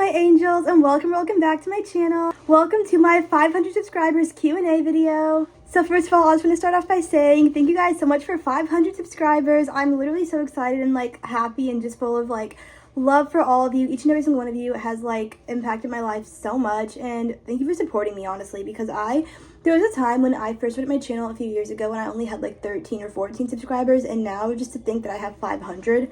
my angels, and welcome back to my channel. Welcome to my 500 subscribers Q&A video. So first of all, I just want to start off by saying thank you guys so much for 500 subscribers. I'm literally so excited and happy and just full of love for all of you. Each and every single one of you has impacted my life so much, and thank you for supporting me, honestly, because there was a time when I first started my channel a few years ago when I only had 13 or 14 subscribers, and now just to think that I have 500,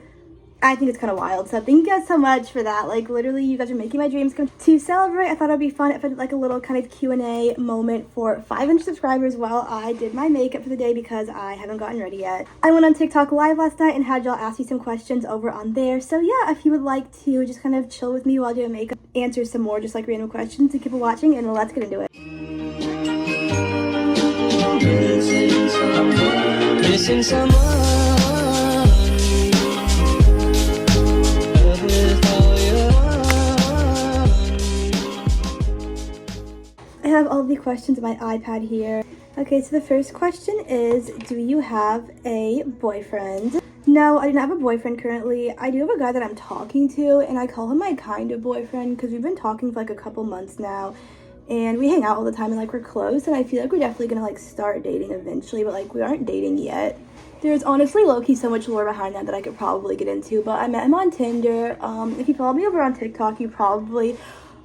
I think it's kind of wild. So thank you guys so much for that. Literally, you guys are making my dreams come true. To celebrate, I thought it would be fun if I did a little kind of Q&A moment for 500 subscribers while I did my makeup for the day because I haven't gotten ready yet. I went on TikTok live last night and had y'all ask me some questions over on there. So yeah, if you would like to just kind of chill with me while doing makeup, answer some more just random questions, and keep watching, and let's get into it. Missing someone. I have all the questions on my iPad here. Okay, so the first question is, do you have a boyfriend? No, I do not have a boyfriend currently. I do have a guy that I'm talking to, and I call him my kind of boyfriend because we've been talking for a couple months now, and we hang out all the time, and we're close, and I feel like we're definitely gonna start dating eventually, but we aren't dating yet. There's honestly low-key so much lore behind that I could probably get into, but I met him on Tinder. If you follow me over on TikTok, you probably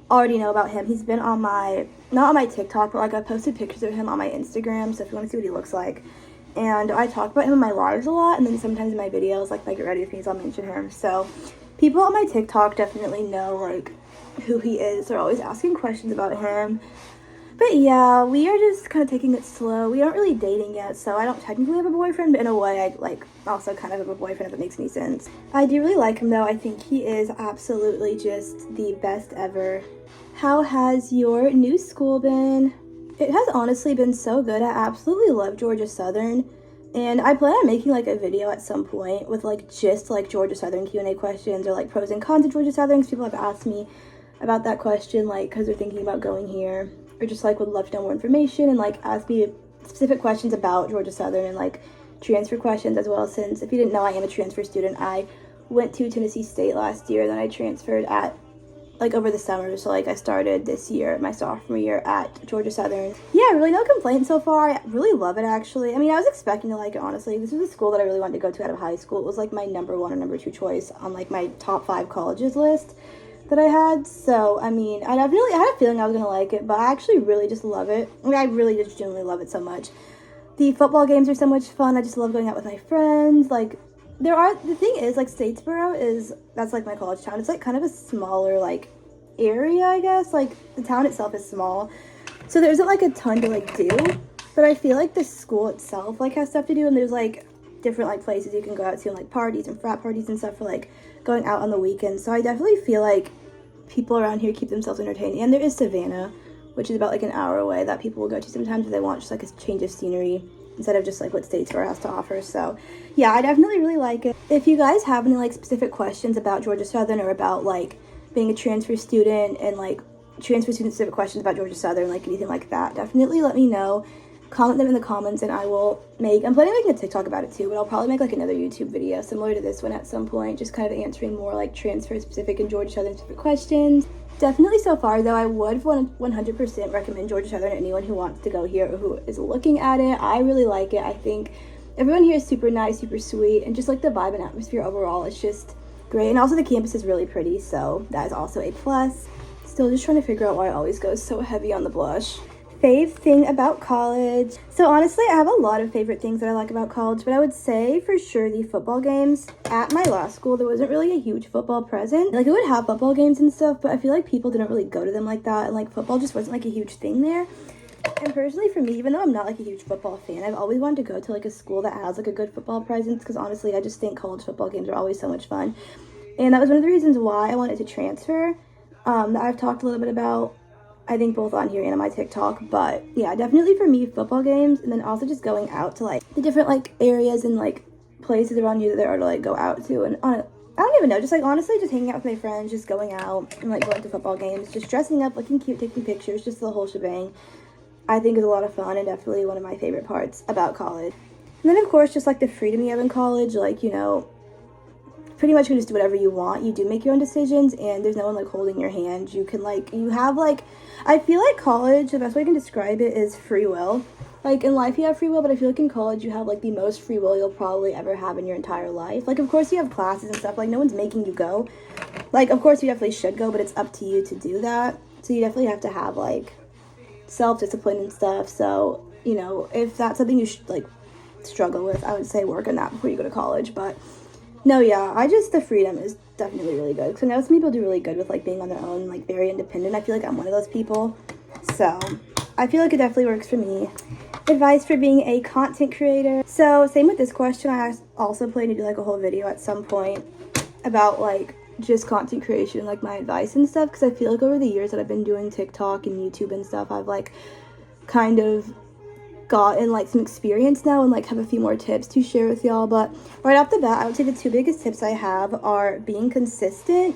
already know about him. He's been on my, not on my TikTok, but I posted pictures of him on my Instagram, so if you want to see what he looks like. And I talk about him in my lives a lot, and then sometimes in my videos, Get Ready With Me, so I'll mention him. So people on my TikTok definitely know who he is. They're always asking questions about him. But yeah, we are just kind of taking it slow. We aren't really dating yet, so I don't technically have a boyfriend, but in a way I also kind of have a boyfriend, if it makes any sense. I do really like him though. I think he is absolutely just the best ever. How has your new school been? It has honestly been so good. I absolutely love Georgia Southern, and I plan on making a video at some point with just Georgia Southern Q&A questions, or pros and cons of Georgia Southern, because people have asked me about that question, because they're thinking about going here, or just would love to know more information, and ask me specific questions about Georgia Southern, and transfer questions as well, since if you didn't know, I am a transfer student. I went to Tennessee State last year, then I transferred at over the summer, so I started this year, my sophomore year at Georgia Southern. Yeah, really no complaints so far. I really love it, actually. I mean, I was expecting to like it, honestly. This was a school that I really wanted to go to out of high school. It was my number 1 or number 2 choice on my top 5 colleges list that I had. So I mean, I had a feeling I was gonna like it, but I actually really just love it. I mean, I really just genuinely love it so much. The football games are so much fun. I just love going out with my friends. The thing is, Statesboro that's my college town. It's kind of a smaller area, I guess. The town itself is small, so there isn't a ton to do, but I feel the school itself has stuff to do, and there's different places you can go out to, and parties and frat parties and stuff for going out on the weekends. So I definitely feel people around here keep themselves entertained. And there is Savannah, which is about an hour away, that people will go to sometimes if they want just a change of scenery instead of just what Statesboro has to offer. So yeah, I definitely really like it. If you guys have any specific questions about Georgia Southern, or about being a transfer student, and transfer student specific questions about Georgia Southern, anything like that, definitely let me know. Comment them in the comments, and I'm planning on making a TikTok about it too, but I'll probably make another YouTube video similar to this one at some point, just kind of answering more transfer specific and Georgia Southern specific questions. Definitely so far though, I would 100% recommend Georgia Southern to anyone who wants to go here or who is looking at it. I really like it. I think everyone here is super nice, super sweet, and just the vibe and atmosphere overall is just great. And also the campus is really pretty, so that is also a plus. Still just trying to figure out why I always go so heavy on the blush. Fave thing about college. So honestly, I have a lot of favorite things that I like about college, but I would say for sure the football games. At my last school, there wasn't really a huge football present. It would have football games and stuff, but I feel people didn't really go to them like that, and football just wasn't a huge thing there. And personally for me, even though I'm not a huge football fan, I've always wanted to go to a school that has a good football presence, because honestly, I just think college football games are always so much fun. And that was one of the reasons why I wanted to transfer, that I've talked a little bit about, I think both on here and on my TikTok. But yeah, definitely for me, football games, and then also just going out to the different areas and places around here that there are to go out to, and I don't even know, just honestly just hanging out with my friends, just going out and going to football games, just dressing up, looking cute, taking pictures, just the whole shebang, I think is a lot of fun, and definitely one of my favorite parts about college. And then of course just the freedom you have in college, pretty much can just do whatever you want. You do make your own decisions, and there's no one like holding your hand. You can like, you have like, I feel like college, the best way I can describe it is free will. Like in life you have free will, but I feel like in college you have like the most free will you'll probably ever have in your entire life. Like of course you have classes and stuff, like no one's making you go. Like of course you definitely should go, but it's up to you to do that. So you definitely have to have like self-discipline and stuff. So, you know, if that's something you should like struggle with, I would say work on that before you go to college. But no, yeah, the freedom is definitely really good. Because I know some people do really good with like being on their own, like very independent. I feel like I'm one of those people. So I feel like it definitely works for me. Advice for being a content creator. So same with this question. I also plan to do like a whole video at some point about like just content creation, like my advice and stuff, because I feel like over the years that I've been doing TikTok and YouTube and stuff, I've like kind of gotten like some experience now and like have a few more tips to share with y'all. But right off the bat, I would say the two biggest tips I have are being consistent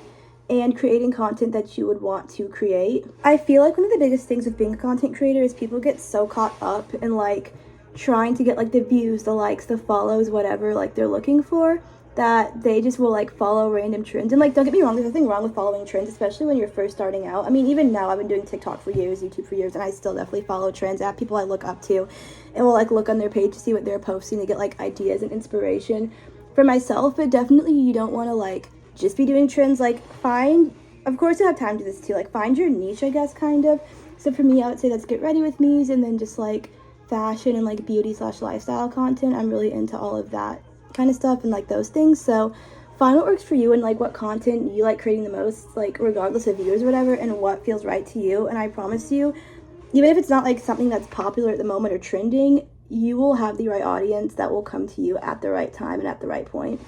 and creating content that you would want to create. I feel like one of the biggest things with being a content creator is people get so caught up in like trying to get like the views, the likes, the follows, whatever like they're looking for, that they just will like follow random trends. And like, don't get me wrong, there's nothing wrong with following trends, especially when you're first starting out. I mean, even now I've been doing TikTok for years, YouTube for years, and I still definitely follow trends. I have people I look up to and will like look on their page to see what they're posting to get like ideas and inspiration for myself. But definitely you don't want to like just be doing trends. Like of course you have time to do this too, like find your niche, I guess, kind of. So for me, I would say that's get ready with me's, and then just like fashion and like beauty/lifestyle content. I'm really into all of that kind of stuff and like those things. So find what works for you and like what content you like creating the most, like regardless of viewers or whatever, and what feels right to you. And I promise you, even if it's not like something that's popular at the moment or trending, you will have the right audience that will come to you at the right time and at the right point.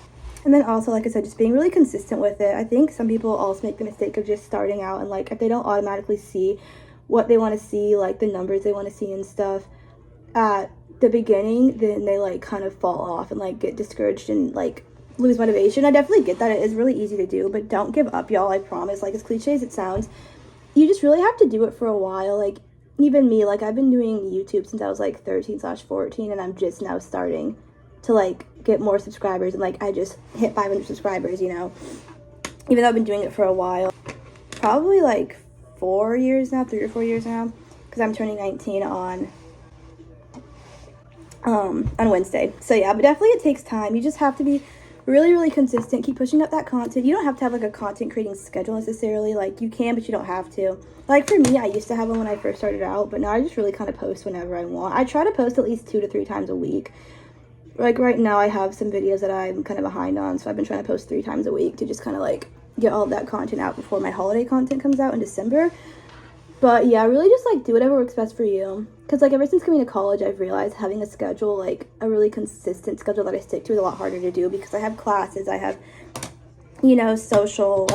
And then also, like I said, just being really consistent with it. I think some people also make the mistake of just starting out and like if they don't automatically see what they want to see, like the numbers they want to see and stuff at the beginning, then they like kind of fall off and like get discouraged and like lose motivation. I definitely get that. It is really easy to do, but don't give up, y'all. I promise. Like as cliche as it sounds, you just really have to do it for a while. Like even me, like I've been doing YouTube since I was like 13/14, and I'm just now starting to like get more subscribers, and like I just hit 500 subscribers, you know, even though I've been doing it for a while. Probably like 4 years now, 3 or 4 years now, because I'm turning 19 on Wednesday. So yeah, but definitely it takes time. You just have to be really, really consistent. Keep pushing up that content. You don't have to have like a content creating schedule necessarily. Like you can, but you don't have to. Like for me, I used to have one when I first started out, but now I just really kind of post whenever I want. I try to post at least 2 to 3 times a week. Like right now I have some videos that I'm kind of behind on, so I've been trying to post 3 times a week to just kind of like get all of that content out before my holiday content comes out in December. But yeah, really just like do whatever works best for you. Because like ever since coming to college, I've realized having a schedule, like a really consistent schedule that I stick to, is a lot harder to do because I have classes, I have, you know, a social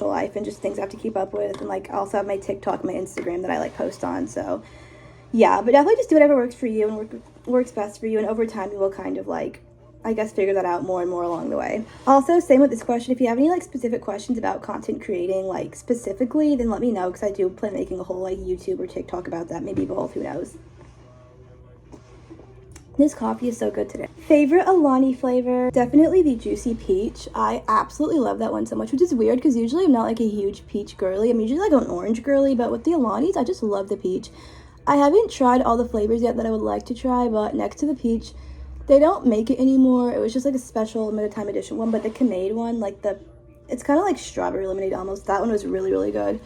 life and just things I have to keep up with. And like I also have my TikTok, my Instagram that I like post on. So yeah, but definitely just do whatever works for you and works best for you. And over time you will kind of like, I guess, figure that out more and more along the way. Also, same with this question. If you have any like specific questions about content creating, like specifically, then let me know, because I do plan making a whole like YouTube or TikTok about that. Maybe both, who knows. This coffee is so good today. Favorite Alani flavor? Definitely the Juicy Peach. I absolutely love that one so much, which is weird because usually I'm not like a huge peach girly. I'm usually like an orange girly, but with the Alanis, I just love the peach. I haven't tried all the flavors yet that I would like to try, but next to the peach, they don't make it anymore. It was just like a special limited time edition one, but the Kamade one, like it's kind of like strawberry lemonade almost. That one was really, really good.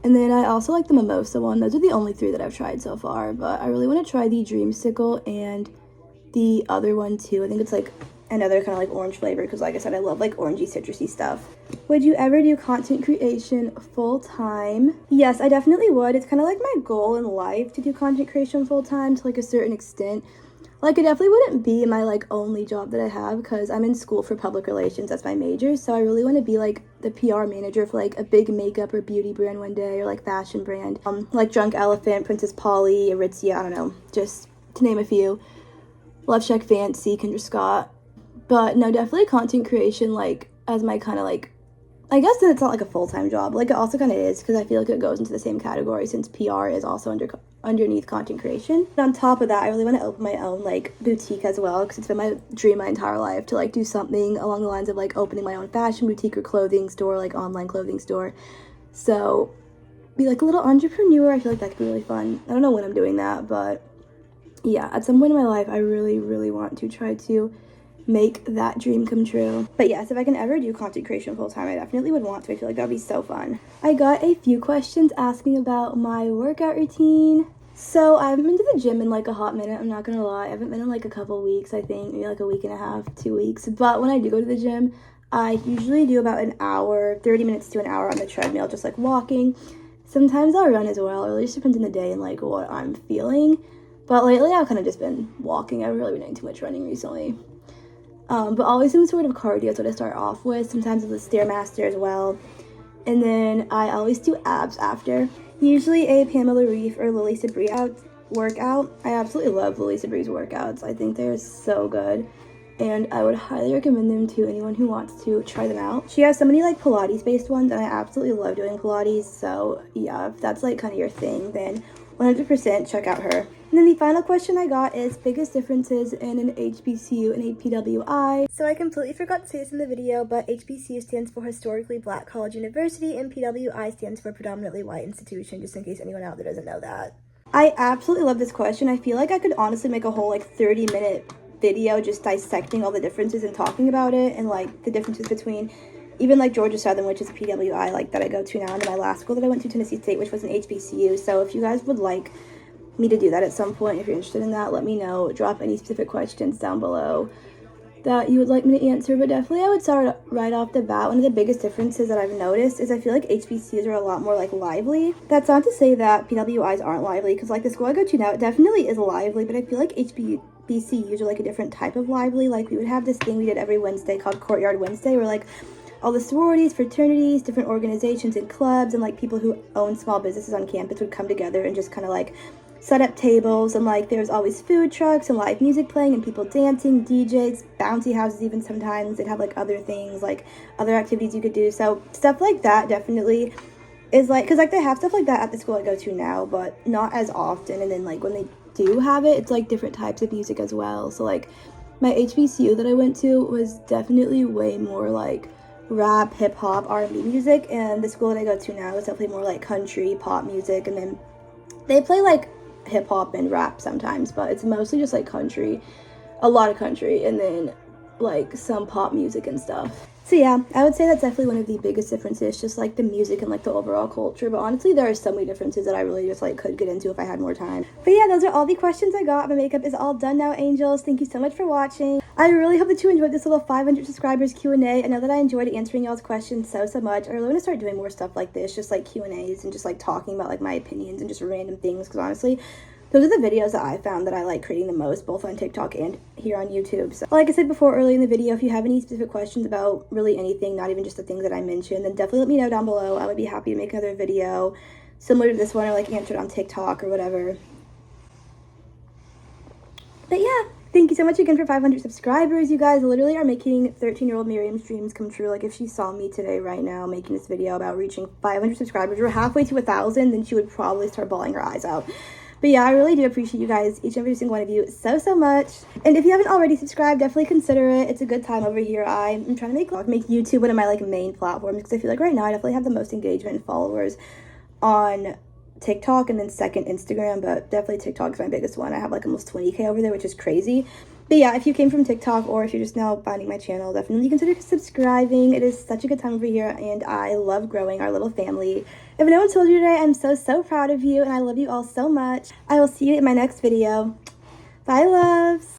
And then I also like the mimosa one. Those are the only 3 that I've tried so far, but I really want to try the Dreamsicle and the other one too. I think it's like another kind of like orange flavor because like I said, I love like orangey citrusy stuff. Would you ever do content creation full time? Yes, I definitely would. It's kind of like my goal in life to do content creation full time to like a certain extent. Like, it definitely wouldn't be my, like, only job that I have because I'm in school for public relations. That's my major. So I really want to be, like, the PR manager for, like, a big makeup or beauty brand one day or, like, fashion brand. Like Drunk Elephant, Princess Polly, Aritzia, I don't know, just to name a few. Love Shack Fancy, Kendra Scott. But, no, definitely content creation, like, as my kind of, like, I guess then it's not like a full-time job. Like, it also kind of is, because I feel like it goes into the same category since PR is also underneath content creation. And on top of that, I really want to open my own, like, boutique as well, because it's been my dream my entire life to, like, do something along the lines of, like, opening my own fashion boutique or clothing store, like, online clothing store. So, be, like, a little entrepreneur. I feel like that could be really fun. I don't know when I'm doing that, but, yeah, at some point in my life, I really, really want to try to make that dream come true. But yes, if I can ever do content creation full time, I definitely would want to. I feel like that would be so fun. I got a few questions asking about my workout routine. So I haven't been to the gym in like a hot minute, I'm not gonna lie. I haven't been in like a couple weeks, I think, maybe like a week and a half, 2 weeks. But when I do go to the gym, I usually do about an hour, 30 minutes to an hour on the treadmill, just like walking. Sometimes I'll run as well. It really just depends on the day and like what I'm feeling. But lately I've kind of just been walking. I haven't really been doing too much running recently. But always some sort of cardio is what I start off with. Sometimes with the Stairmaster as well. And then I always do abs after. Usually a Pamela Reif or Lily Sabri workout. I absolutely love Lily Sabri's workouts. I think they're so good. And I would highly recommend them to anyone who wants to try them out. She has so many like Pilates based ones and I absolutely love doing Pilates. So yeah, if that's like kind of your thing, then 100% check out her. And then the final question I got is biggest differences in an HBCU and a PWI. So I completely forgot to say this in the video, but HBCU stands for Historically Black College University and PWI stands for Predominantly White Institution, just in case anyone out there doesn't know that. I absolutely love this question. I feel like I could honestly make a whole like 30-minute video just dissecting all the differences and talking about it and like the differences between even like Georgia Southern, which is a PWI like that I go to now, and then my last school that I went to, Tennessee State, which was an HBCU. So if you guys would like me to do that at some point, if you're interested in that, let me know. Drop any specific questions down below that you would like me to answer. But definitely I would start right off the bat. One of the biggest differences that I've noticed is I feel like HBCUs are a lot more like lively. That's not to say that PWIs aren't lively, because like the school I go to now, it definitely is lively, but I feel like HBCUs are like a different type of lively. Like we would have this thing we did every Wednesday called Courtyard Wednesday, where like all the sororities, fraternities, different organizations and clubs, and like people who own small businesses on campus would come together and just kind of like set up tables, and like there's always food trucks and live music playing and people dancing, DJs, bouncy houses even sometimes. They'd have like other things, like other activities you could do. So stuff like that definitely is like, because like they have stuff like that at the school I go to now, but not as often. And then like when they do have it, it's like different types of music as well. So like my HBCU that I went to was definitely way more like rap, hip-hop, R&B music, and the school that I go to now is definitely more like country, pop music, and then they play like hip-hop and rap sometimes, but it's mostly just like country, a lot of country, and then like some pop music and stuff. So yeah, I would say that's definitely one of the biggest differences, just like the music and like the overall culture. But honestly, there are so many differences that I really just like could get into if I had more time. But yeah, those are all the questions I got. My makeup is all done now, angels. Thank you so much for watching. I really hope that you enjoyed this little 500 subscribers Q&A. I know that I enjoyed answering y'all's questions so much. I really want to start doing more stuff like this, just like Q&As and just like talking about like my opinions and just random things, because honestly, those are the videos that I found that I like creating the most, both on TikTok and here on YouTube. So like I said before early in the video, if you have any specific questions about really anything, not even just the things that I mentioned, then definitely let me know down below. I would be happy to make another video similar to this one, or like answer it on TikTok or whatever. But yeah, thank you so much again for 500 subscribers. You guys literally are making 13-year-old Miriam's dreams come true. Like if she saw me today right now making this video about reaching 500 subscribers, we're halfway to 1,000, then she would probably start bawling her eyes out. But yeah, I really do appreciate you guys, each and every single one of you, so much. And if you haven't already subscribed, definitely consider it. It's a good time over here. I'm trying to make YouTube one of my like main platforms, because I feel like right now I definitely have the most engagement and followers on TikTok, and then second Instagram, but definitely TikTok is my biggest one. I have like almost 20K over there, which is crazy. But yeah, if you came from TikTok, or if you're just now finding my channel, definitely consider subscribing. It is such a good time over here, and I love growing our little family. If no one told you today, I'm so proud of you, and I love you all so much. I will see you in my next video. Bye, loves!